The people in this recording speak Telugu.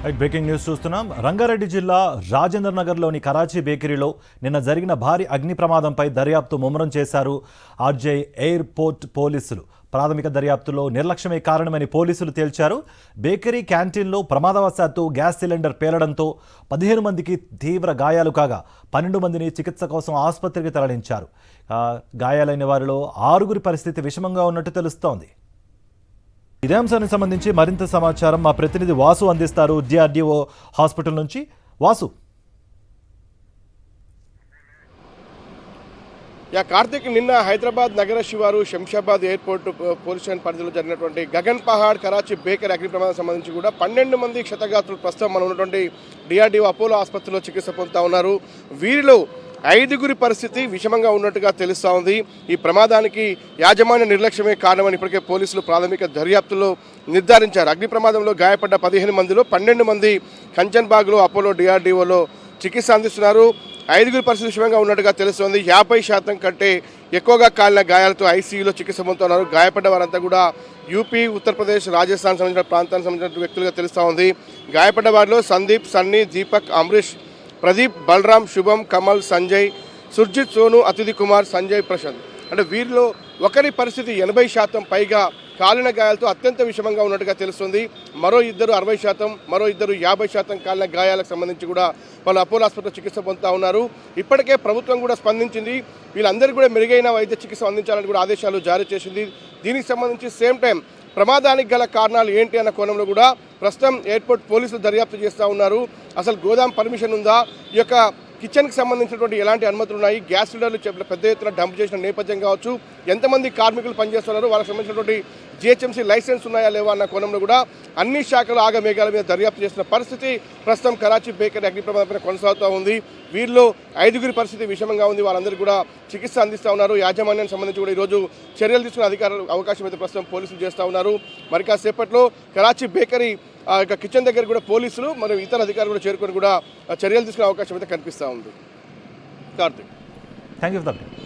బ్రేకింగ్ న్యూస్ చూస్తున్నాం. రంగారెడ్డి జిల్లా రాజేంద్ర నగర్లోని కరాచీ బేకరీలో నిన్న జరిగిన భారీ అగ్ని ప్రమాదంపై దర్యాప్తు ముమ్మరం చేశారు ఆర్జే ఎయిర్పోర్ట్ పోలీసులు. ప్రాథమిక దర్యాప్తులో నిర్లక్ష్యమే కారణమని పోలీసులు తేల్చారు. బేకరీ క్యాంటీన్లో ప్రమాదవశాత్తు గ్యాస్ సిలిండర్ పేలడంతో 15 మందికి తీవ్ర గాయాలు కాగా 12 మందిని చికిత్స కోసం ఆసుపత్రికి తరలించారు. గాయాలైన వారిలో 6గురి పరిస్థితి విషమంగా ఉన్నట్టు తెలుస్తోంది. ఇదే అంశానికి సంబంధించి మరింత సమాచారం మా ప్రతినిధి వాసు అందిస్తారు డిఆర్డీఓ హాస్పిటల్ నుంచి. వాసు. కార్తిక్, నిన్న హైదరాబాద్ నగర శివారు శంషాబాద్ ఎయిర్పోర్ట్ పోలీస్ స్టేషన్ పరిధిలో జరిగినటువంటి గగన్ పహాడ్ కరాచీ బేకరీ అగ్ని ప్రమాదం సంబంధించి కూడా 12 మంది క్షతగాత్రులు ప్రస్తుతం మనం ఉన్నటువంటి డిఆర్డీఓ అపోలో ఆసుపత్రిలో చికిత్స పొందుతా ఉన్నారు. వీరిలో 5గురి పరిస్థితి విషమంగా ఉన్నట్టుగా తెలుస్తూ ఉంది. ఈ ప్రమాదానికి యాజమాన్య నిర్లక్ష్యమే కారణమని ఇప్పటికే పోలీసులు ప్రాథమిక దర్యాప్తులో నిర్ధారించారు. అగ్ని ప్రమాదంలో గాయపడ్డ 15 మందిలో 12 మంది కంచన్బాగ్లో అపోలో డిఆర్డీఓలో చికిత్స అందిస్తున్నారు. 5గురి పరిస్థితి విషమంగా ఉన్నట్టుగా తెలుస్తోంది. 50% కంటే ఎక్కువగా కాలిన గాయాలతో ఐసీయూలో చికిత్స పొందుతున్నారు. గాయపడ్డ వారంతా కూడా యూపీ, ఉత్తరప్రదేశ్, రాజస్థాన్ సంబంధించిన ప్రాంతానికి సంబంధించిన వ్యక్తులుగా తెలుస్తూ ఉంది. గాయపడ్డ వారిలో సందీప్, సన్నీ, దీపక్, అమరీష్, ప్రదీప్, బలరాం, శుభం, కమల్, సంజయ్, సుర్జిత్, సోను, అతిథి కుమార్, సంజయ్, ప్రశాంత్ అంటే వీరిలో ఒకరి పరిస్థితి 80% పైగా కాలిన గాయాలతో అత్యంత విషమంగా ఉన్నట్టుగా తెలుస్తుంది. మరో ఇద్దరు 60%, మరో ఇద్దరు 50% కాలిన గాయాలకు సంబంధించి కూడా వాళ్ళు అపోలో హాస్పిటల్ చికిత్స పొందుతూ ఉన్నారు. ఇప్పటికే ప్రభుత్వం కూడా స్పందించింది. వీళ్ళందరికీ కూడా మెరుగైన వైద్య చికిత్స అందించాలని కూడా ఆదేశాలు జారీ చేసింది. దీనికి సంబంధించి సేమ్ టైం ప్రమాదానికి గల కారణాలు ఏంటి అన్న కోణంలో కూడా ప్రస్తుతం ఎయిర్పోర్ట్ పోలీసులు దర్యాప్తు చేస్తూ ఉన్నారు. అసలు గోదాం పర్మిషన్ ఉందా, ఈ యొక్క కిచెన్కి సంబంధించినటువంటి ఎలాంటి అనుమతులు ఉన్నాయి, గ్యాస్ సిలిండర్లు పెద్ద ఎత్తున డంప్ చేసిన నేపథ్యం కావచ్చు, ఎంతమంది కార్మికులు పనిచేస్తున్నారు, వాళ్ళకి సంబంధించినటువంటి జిహెచ్ఎంసీ లైసెన్స్ ఉన్నాయా లేవా అన్న కోణంలో కూడా అన్ని శాఖలు ఆగమేఘాల మీద దర్యాప్తు చేసిన పరిస్థితి ప్రస్తుతం కరాచీ బేకరీ అగ్ని ప్రమాదంపై కొనసాగుతూ ఉంది. వీరిలో 5గురి పరిస్థితి విషమంగా ఉంది. వాళ్ళందరికీ కూడా చికిత్స అందిస్తూ ఉన్నారు. యాజమాన్యానికి సంబంధించి కూడా ఈరోజు చర్యలు తీసుకునే అధికారులు అవకాశం అయితే ప్రస్తుతం పోలీసులు చేస్తూ ఉన్నారు. మరి కాసేపట్లో కరాచీ బేకరీ కిచెన్ దగ్గర కూడా పోలీసులు మరియు ఇతర అధికారులు కూడా చేరుకొని కూడా చర్యలు తీసుకునే అవకాశం అయితే కనిపిస్తూ ఉంది. Karthik, thank you.